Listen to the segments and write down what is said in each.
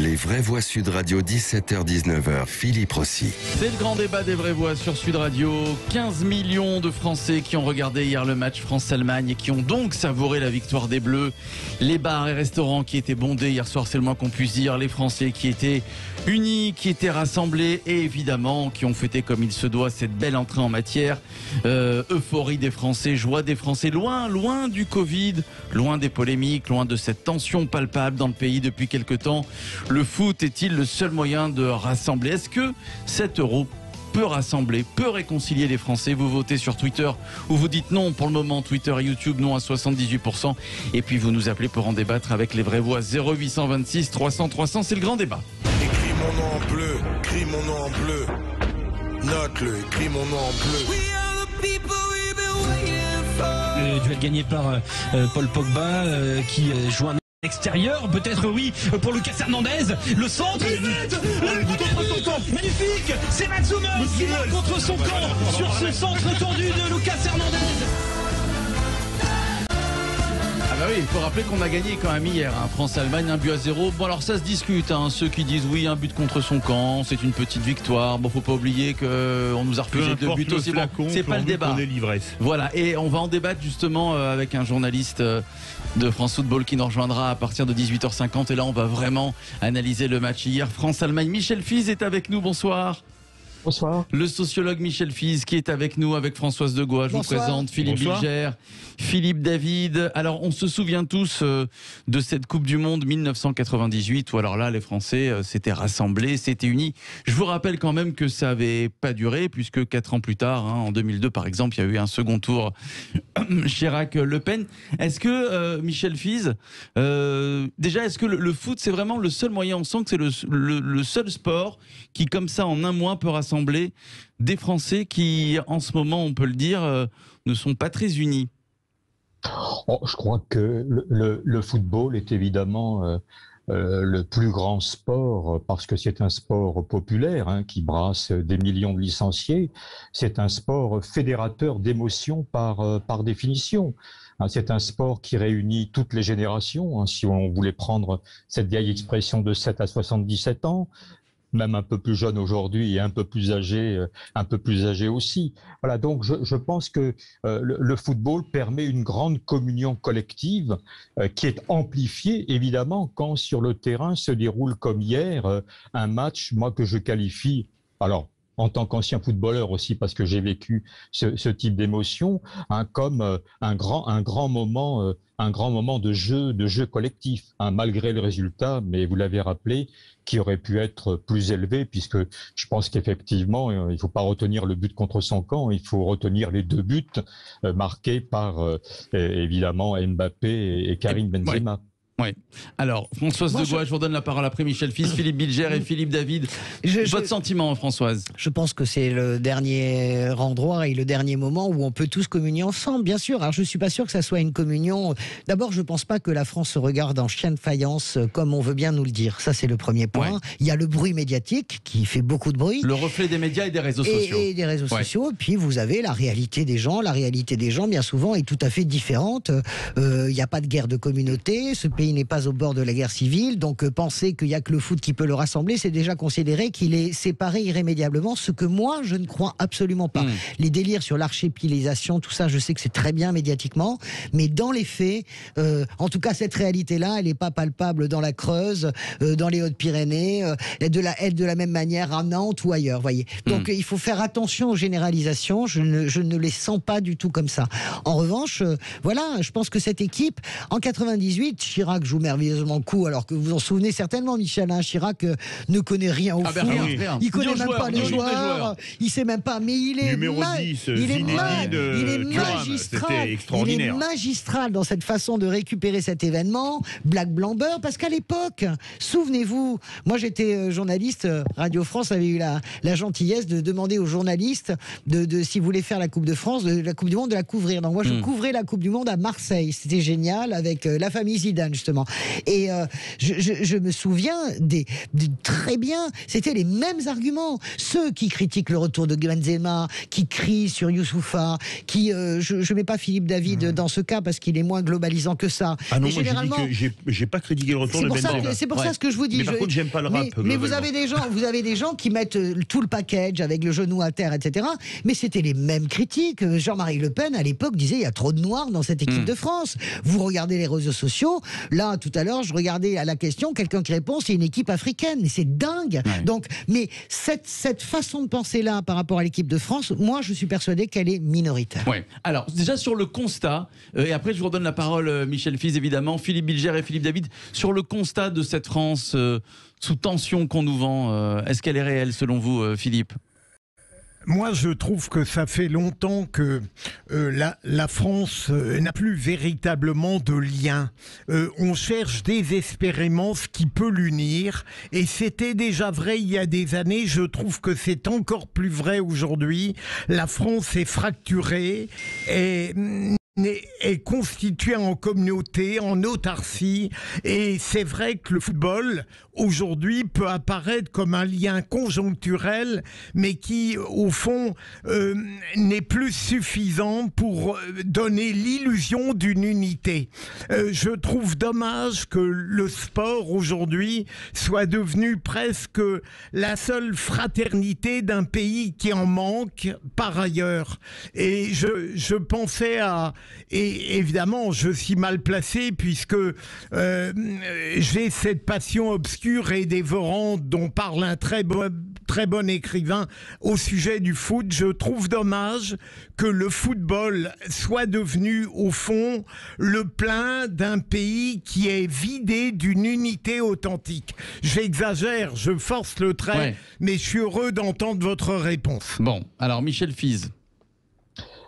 Les vraies voix Sud Radio, 17h-19h, Philippe Rossi. C'est le grand débat des vraies voix sur Sud Radio. 15 millions de Français qui ont regardé hier le match France-Allemagne et qui ont donc savouré la victoire des Bleus. Les bars et restaurants qui étaient bondés hier soir, c'est le moins qu'on puisse dire. Les Français qui étaient unis, qui étaient rassemblés et évidemment qui ont fêté comme il se doit cette belle entrée en matière. Euphorie des Français, joie des Français, loin du Covid, loin des polémiques, loin de cette tension palpable dans le pays depuis quelque temps. Le foot est-il le seul moyen de rassembler? Est-ce que cet euro peut rassembler, peut réconcilier les Français? Vous votez sur Twitter ou vous dites non pour le moment. Twitter et YouTube, non à 78%. Et puis vous nous appelez pour en débattre avec les vraies voix. 0826 300 300, c'est le grand débat. Écris mon nom en bleu, écris mon nom en bleu. Note-le, écris mon nom en bleu. Le duel gagné par Paul Pogba qui joue un extérieur, peut-être oui, pour Lucas Hernandez. Le centre, il met le but contre son camp. Magnifique, c'est Mats Hummels qui marque contre son camp sur ce centre tendu de Lucas Hernandez. Ah bah oui, il faut rappeler qu'on a gagné quand même hier, hein. France-Allemagne, 1-0. Bon alors ça se discute, hein. Ceux qui disent oui, un but contre son camp, c'est une petite victoire. Bon, faut pas oublier qu'on nous a refusé 2 buts aussi. Bon, c'est pas le débat. Voilà, et on va en débattre justement avec un journaliste de France Football qui nous rejoindra à partir de 18h50. Et là, on va vraiment analyser le match hier. France-Allemagne. Michel Fize est avec nous, bonsoir. Bonsoir. Le sociologue Michel Fize qui est avec nous avec Françoise Degois. Je vous présente Philippe Bilger, Philippe David. Alors on se souvient tous de cette Coupe du Monde 1998 où alors là les Français s'étaient rassemblés, s'étaient unis. Je vous rappelle quand même que ça n'avait pas duré puisque 4 ans plus tard, hein, en 2002 par exemple, il y a eu un second tour Chirac-Le Pen. Est-ce que Michel Fize, déjà est-ce que le foot c'est vraiment le seul moyen, on sent que c'est le seul sport qui comme ça en un mois peut rassembler des Français qui, en ce moment, on peut le dire, ne sont pas très unis? Je crois que le football est évidemment le plus grand sport parce que c'est un sport populaire qui brasse des millions de licenciés. C'est un sport fédérateur d'émotions par définition. C'est un sport qui réunit toutes les générations. Si on voulait prendre cette vieille expression de 7 à 77 ans, même un peu plus jeune aujourd'hui et un peu plus âgé aussi. Voilà, donc je pense que le football permet une grande communion collective qui est amplifiée évidemment quand sur le terrain se déroule comme hier un match, moi que je qualifie, alors en tant qu'ancien footballeur aussi parce que j'ai vécu ce type d'émotion, comme un grand moment de jeu collectif, malgré le résultat, mais vous l'avez rappelé, qui aurait pu être plus élevé, puisque je pense qu'effectivement, il ne faut pas retenir le but contre son camp, il faut retenir les 2 buts marqués par évidemment Mbappé et Karim Benzema. Ouais. Oui. Alors, Françoise Degois, je vous redonne la parole après Michel Fize, Philippe Bilger et Philippe David. Votre sentiment, Françoise? Je pense que c'est le dernier endroit et le dernier moment où on peut tous communier ensemble, bien sûr. Alors, je ne suis pas sûr que ça soit une communion. D'abord, je ne pense pas que la France se regarde en chien de faïence comme on veut bien nous le dire. Ça, c'est le premier point. Ouais. Il y a le bruit médiatique qui fait beaucoup de bruit. Le reflet des médias et des réseaux sociaux. Et des réseaux sociaux. Puis, vous avez la réalité des gens. La réalité des gens, bien souvent, est tout à fait différente. Il n'y a pas de guerre de communauté. Ce pays n'est pas au bord de la guerre civile, donc penser qu'il n'y a que le foot qui peut le rassembler, c'est déjà considérer qu'il est séparé irrémédiablement, ce que moi je ne crois absolument pas. Les délires sur l'archépilisation, tout ça, je sais que c'est très bien médiatiquement, mais dans les faits, en tout cas cette réalité-là, elle n'est pas palpable dans la Creuse, dans les Hautes-Pyrénées, de la même manière à Nantes ou ailleurs, voyez. Donc il faut faire attention aux généralisations, je ne les sens pas du tout comme ça. En revanche, voilà, je pense que cette équipe, en 98, Chirac joue merveilleusement le coup, alors que vous en souvenez certainement, Michel, Chirac ne connaît rien au foot. Il connaît même pas les joueurs, il sait même pas, mais il est magistral dans cette façon de récupérer cet événement, Black Blamber, parce qu'à l'époque, souvenez-vous, moi j'étais journaliste, Radio France avait eu la gentillesse de demander aux journalistes de s'ils voulaient faire la Coupe de France, de la Coupe du Monde, de la couvrir. Donc moi je couvrais la Coupe du Monde à Marseille, c'était génial, avec la famille Zidane. justement. Et je me souviens très bien, c'était les mêmes arguments. Ceux qui critiquent le retour de Benzema, qui crient sur Youssoufa, qui je mets pas Philippe David dans ce cas parce qu'il est moins globalisant que ça. Ah non, moi j'ai pas critiqué le retour de Benzema. C'est pour ça ce que je vous dis. Mais par contre, j'aime pas le rap. Mais vous avez des gens qui mettent tout le package avec le genou à terre, etc. Mais c'était les mêmes critiques. Jean-Marie Le Pen, à l'époque, disait il y a trop de noirs dans cette équipe de France. Vous regardez les réseaux sociaux. Là, tout à l'heure, je regardais à la question, quelqu'un qui répond c'est une équipe africaine. Et c'est dingue. Ouais. Donc, mais cette façon de penser-là par rapport à l'équipe de France, moi, je suis persuadé qu'elle est minoritaire. Ouais. Alors, déjà sur le constat, et après je vous redonne la parole, Michel Fize, évidemment, Philippe Bilger et Philippe David, sur le constat de cette France sous tension qu'on nous vend, est-ce qu'elle est réelle selon vous, Philippe ? Moi, je trouve que ça fait longtemps que la France n'a plus véritablement de lien. On cherche désespérément ce qui peut l'unir. Et c'était déjà vrai il y a des années. Je trouve que c'est encore plus vrai aujourd'hui. La France est fracturée et est constitué en communauté, en autarcie, et c'est vrai que le football aujourd'hui peut apparaître comme un lien conjoncturel, mais qui au fond n'est plus suffisant pour donner l'illusion d'une unité. Je trouve dommage que le sport aujourd'hui soit devenu presque la seule fraternité d'un pays qui en manque par ailleurs. Et je pensais à... Et évidemment, je suis mal placé puisque j'ai cette passion obscure et dévorante dont parle un très bon écrivain au sujet du foot. Je trouve dommage que le football soit devenu, au fond, le plein d'un pays qui est vidé d'une unité authentique. J'exagère, je force le trait, mais je suis heureux d'entendre votre réponse. Bon, alors Michel Fize.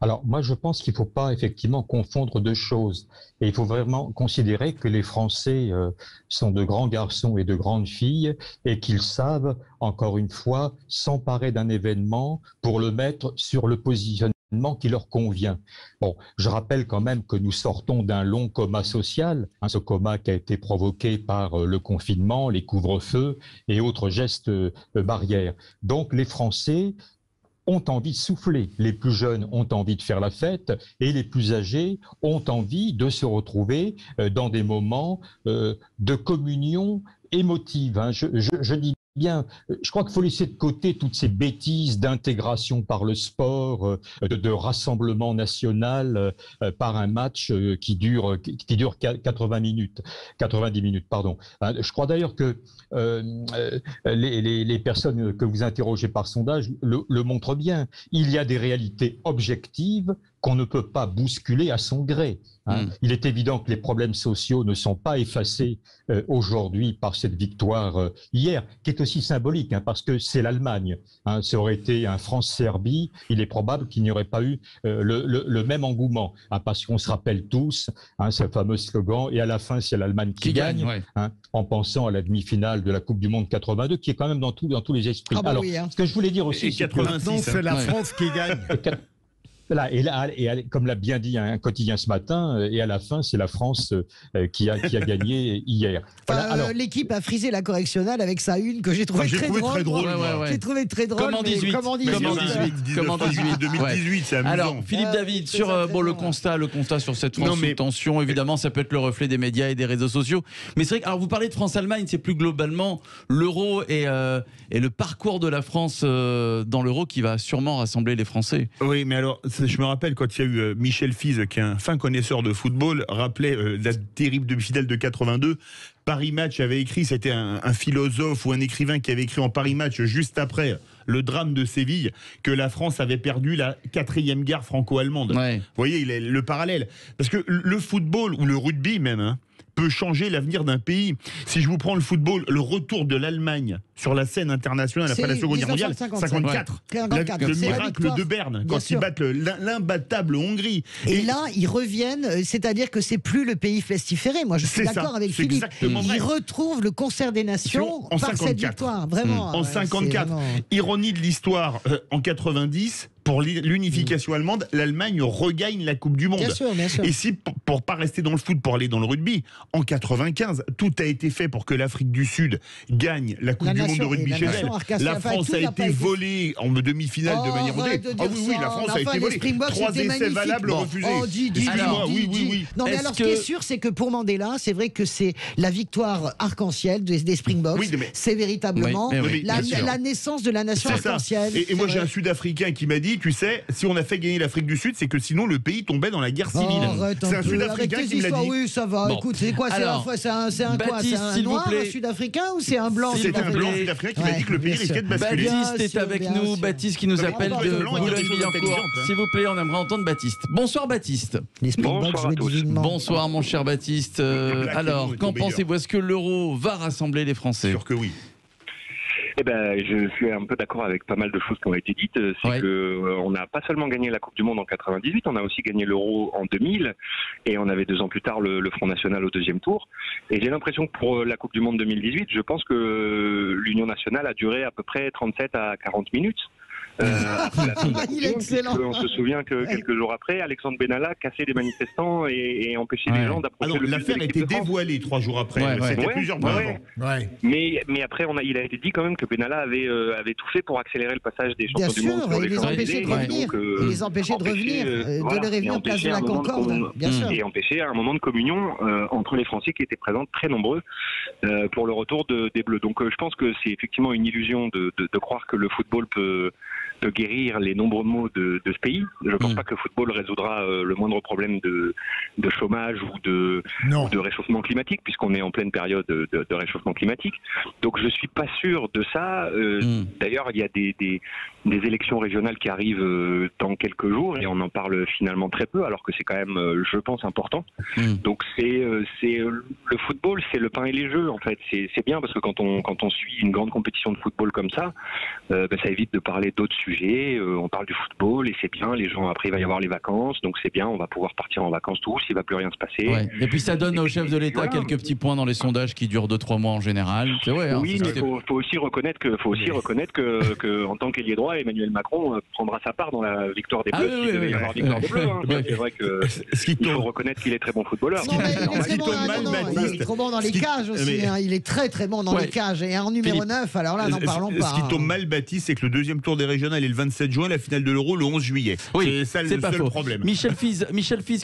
Alors, moi, je pense qu'il ne faut pas effectivement confondre deux choses. Et il faut vraiment considérer que les Français sont de grands garçons et de grandes filles et qu'ils savent, encore une fois, s'emparer d'un événement pour le mettre sur le positionnement qui leur convient. Bon, je rappelle quand même que nous sortons d'un long coma social, ce coma qui a été provoqué par le confinement, les couvre-feux et autres gestes barrières. Donc, les Français ont envie de souffler. Les plus jeunes ont envie de faire la fête et les plus âgés ont envie de se retrouver dans des moments de communion émotive. Je dis bien, je crois qu'il faut laisser de côté toutes ces bêtises d'intégration par le sport, de rassemblement national par un match qui dure 90 minutes. Je crois d'ailleurs que les personnes que vous interrogez par sondage le montrent bien. Il y a des réalités objectives qu'on ne peut pas bousculer à son gré. Il est évident que les problèmes sociaux ne sont pas effacés aujourd'hui par cette victoire hier, qui est aussi symbolique, parce que c'est l'Allemagne. Ça aurait été un France-Serbie, il est probable qu'il n'y aurait pas eu le même engouement, parce qu'on se rappelle tous ce fameux slogan, et à la fin c'est l'Allemagne qui gagne, en pensant à la demi-finale de la Coupe du Monde 82, qui est quand même dans tous les esprits. Alors, ce que je voulais dire aussi, c'est que c'est la France qui gagne. Et comme l'a bien dit un quotidien ce matin, et à la fin, c'est la France qui a gagné hier. Voilà, l'équipe a frisé la correctionnelle avec sa une que j'ai trouvé très drôle. J'ai trouvé très drôle. Comme en 18. Comme en 2018, c'est amusant. Alors, Philippe David, sur le constat sur cette France sous tension, évidemment, ça peut être le reflet des médias et des réseaux sociaux. Mais c'est vrai que, alors vous parlez de France-Allemagne, c'est plus globalement l'euro et le parcours de la France dans l'euro qui va sûrement rassembler les Français. Oui, mais alors, je me rappelle quand il y a eu Michel Fize, qui est un fin connaisseur de football, rappelait la terrible demi-finale de 82. Paris Match avait écrit, c'était un philosophe ou un écrivain qui avait écrit en Paris Match juste après le drame de Séville, que la France avait perdu la 4e guerre franco-allemande. Vous voyez, le parallèle. Parce que le football, ou le rugby même, peut changer l'avenir d'un pays. Si je vous prends le football, le retour de l'Allemagne sur la scène internationale après la Seconde Guerre mondiale. 54. Le miracle de Berne, quand ils battent l'imbattable Hongrie. Et là, ils reviennent, c'est-à-dire que c'est plus le pays festiféré. Moi, je suis d'accord avec Philippe. Ils retrouvent le concert des nations par cette victoire. Vraiment. En 54. Vraiment... Ironie de l'histoire, en 90, pour l'unification allemande, l'Allemagne regagne la Coupe du Monde. Bien sûr, bien sûr. Et si, pour pas rester dans le foot, pour aller dans le rugby, en 95, tout a été fait pour que l'Afrique du Sud gagne la Coupe du Monde de rugby chez elle. La France a été volée en demi-finale de manière modérée. Ah oui, la France a été volée. 3 essais valables refusés. Excuse-moi, oui. Non, mais alors, ce qui est sûr, c'est que pour Mandela, c'est vrai que c'est la victoire arc-en-ciel des Springboks. Oui, c'est véritablement la naissance de la nation arc-en-ciel. Et moi, j'ai un Sud-Africain qui m'a dit, tu sais, si on a fait gagner l'Afrique du Sud, c'est que sinon le pays tombait dans la guerre civile. C'est un Sud-Africain qui me l'a dit. Oui, ça va. Bon. Écoute, c'est quoi? C'est un quoi? C'est un noir, un Sud-Africain, ou c'est un blanc? C'est un blanc Sud-Africain qui m'a dit que le pays risquait de basculer. Baptiste est avec nous. Baptiste qui nous appelle de Boulogne-Billancourt. S'il vous plaît, on aimerait entendre Baptiste. Bonsoir Baptiste. Bonsoir mon cher Baptiste. Alors, qu'en pensez-vous? Est-ce que l'euro va rassembler les Français? Sûr que oui. Eh ben, je suis un peu d'accord avec pas mal de choses qui ont été dites. C'est que on n'a pas seulement gagné la Coupe du Monde en 98, on a aussi gagné l'Euro en 2000, et on avait 2 ans plus tard le Front National au 2e tour. Et j'ai l'impression que pour la Coupe du Monde 2018, je pense que l'Union nationale a duré à peu près 37 à 40 minutes. Il est excellent. On se souvient que quelques jours après, Alexandre Benalla cassait des manifestants et empêchait les gens d'approcher le bus. L'affaire a été dévoilée 3 jours après. C'était plusieurs mois avant. Mais après, il a été dit quand même que Benalla avait tout fait pour accélérer le passage des champions du monde sur les empêcher de revenir. Il les empêchait de revenir, de leur revenir place de la Concorde. Bien sûr. Et empêcher un moment de communion entre les Français qui étaient présents, très nombreux, pour le retour des Bleus. Donc je pense que c'est effectivement une illusion de croire que le football peut guérir les nombreux maux de ce pays. Je ne pense pas que le football résoudra le moindre problème de chômage ou de réchauffement climatique, puisqu'on est en pleine période de réchauffement climatique. Donc je ne suis pas sûr de ça. D'ailleurs, il y a des élections régionales qui arrivent dans quelques jours, et on en parle finalement très peu, alors que c'est quand même, je pense, important. Donc c'est le football, c'est le pain et les jeux, en fait. C'est bien, parce que quand on suit une grande compétition de football comme ça, ça évite de parler d'autres sujets. On parle du football et c'est bien. Les gens, après, il va y avoir les vacances, donc c'est bien. On va pouvoir partir en vacances tous. Il ne va plus rien se passer. Et puis ça donne au chef de l'État quelques petits points dans les sondages qui durent 2-3 mois en général. Oui, mais il faut aussi reconnaître que en tant qu'ailier droit, Emmanuel Macron prendra sa part dans la victoire des Bleus. Il devait y avoir victoire des Bleus. C'est vrai qu'il faut reconnaître qu'il est très bon footballeur. Il est trop bon dans les cages aussi. Il est très très bon dans les cages. Et en numéro 9, alors là, n'en parlons pas. Ce qui tombe mal, Baptiste, c'est que le 2e tour des régionales est le 27 juin, la finale de l'Euro le 11 juillet. Oui, c'est ça le seul problème. Michel Fiz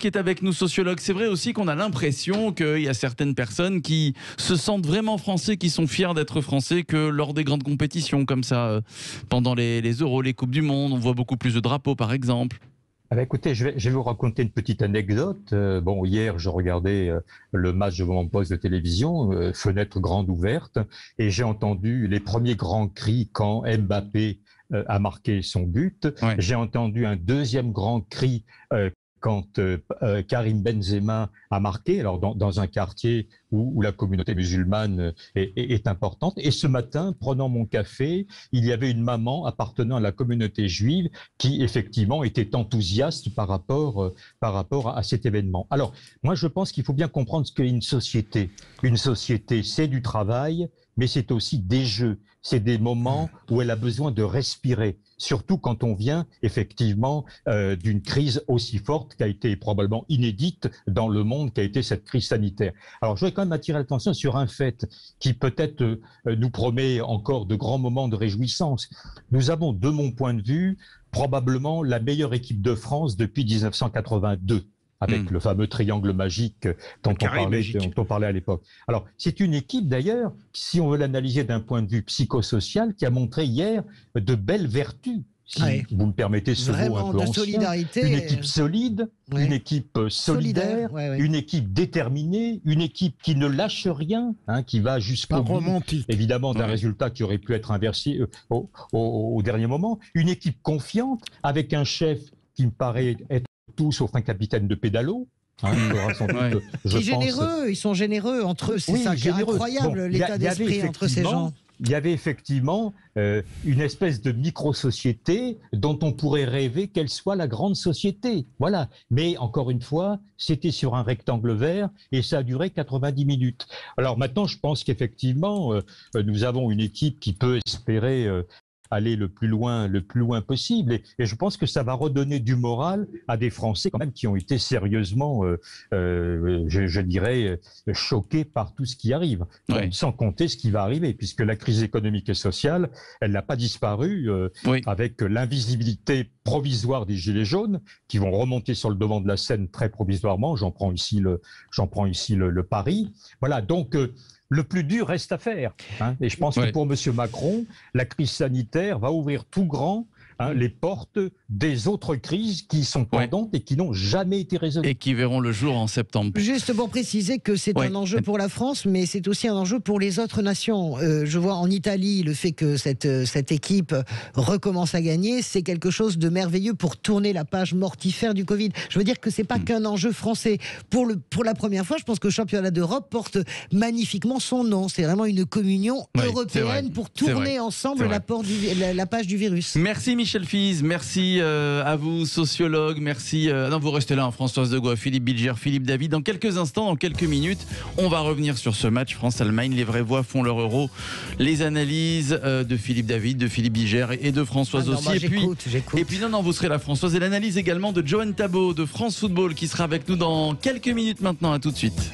qui est avec nous, sociologue. C'est vrai aussi qu'on a l'impression qu'il y a certaines personnes qui se sentent vraiment français, qui sont fiers d'être français, que lors des grandes compétitions comme ça, pendant les Euros, les Coupes du Monde, on voit beaucoup plus de drapeaux par exemple. Écoutez, je vais vous raconter une petite anecdote. Hier, je regardais le match de mon poste de télévision, fenêtre grande ouverte, et j'ai entendu les premiers grands cris quand Mbappé a marqué son but. J'ai entendu un deuxième grand cri quand Karim Benzema a marqué, alors dans un quartier où la communauté musulmane est importante. Et ce matin, prenant mon café, il y avait une maman appartenant à la communauté juive qui, effectivement, était enthousiaste par rapport à cet événement. Alors, moi, je pense qu'il faut bien comprendre ce qu'est une société. Une société, c'est du travail, mais c'est aussi des jeux. C'est des moments où elle a besoin de respirer, surtout quand on vient effectivement d'une crise aussi forte qui a été probablement inédite dans le monde, qui a été cette crise sanitaire. Alors je voudrais quand même attirer l'attention sur un fait qui peut-être nous promet encore de grands moments de réjouissance. Nous avons, de mon point de vue, probablement la meilleure équipe de France depuis 1982. Avec le fameux triangle magique dont on parlait à l'époque. Alors, c'est une équipe d'ailleurs, si on veut l'analyser d'un point de vue psychosocial, qui a montré hier de belles vertus, si vous me permettez ce mot un peu ancien. Solidarité. Une équipe solide, une équipe solidaire, une équipe déterminée, une équipe qui ne lâche rien, qui va jusqu'au bout, évidemment, d'un résultat qui aurait pu être inversé au dernier moment. Une équipe confiante, avec un chef qui me paraît être tout sauf un capitaine de pédalo. Ils sont généreux entre eux, c'est ça qui est incroyable, l'état d'esprit entre ces gens. il y avait effectivement une espèce de micro-société dont on pourrait rêver qu'elle soit la grande société. Voilà. Mais encore une fois, c'était sur un rectangle vert et ça a duré 90 minutes. Alors maintenant, je pense qu'effectivement, nous avons une équipe qui peut espérer aller le plus loin possible. Et je pense que ça va redonner du moral à des Français quand même qui ont été sérieusement, je dirais, choqués par tout ce qui arrive. Ouais. Sans compter ce qui va arriver, puisque la crise économique et sociale, elle n'a pas disparu avec l'invisibilité provisoire des Gilets jaunes qui vont remonter sur le devant de la scène très provisoirement. J'en prends ici le pari. Voilà, donc le plus dur reste à faire. Et je pense que pour M. Macron, la crise sanitaire va ouvrir tout grand les portes des autres crises qui sont pendantes et qui n'ont jamais été résolues. Et qui verront le jour en septembre. Juste pour préciser que c'est un enjeu pour la France, mais c'est aussi un enjeu pour les autres nations. Je vois en Italie le fait que cette équipe recommence à gagner, c'est quelque chose de merveilleux pour tourner la page mortifère du Covid. Je veux dire que c'est pas qu'un enjeu français. Pour la première fois, je pense que le championnat d'Europe porte magnifiquement son nom. C'est vraiment une communion européenne pour tourner ensemble la page du virus. Merci Michel Fize, merci à vous sociologue, merci. Non, vous restez là, Françoise Degois, Philippe Bilger, Philippe David. Dans quelques instants, dans quelques minutes, on va revenir sur ce match France-Allemagne. Les vraies voix font leur euro. Les analyses de Philippe David, de Philippe Bilger et de Françoise aussi. J'écoute. Et puis non, vous serez là, Françoise. Et l'analyse également de Johan Tabot de France Football qui sera avec nous dans quelques minutes maintenant. À tout de suite.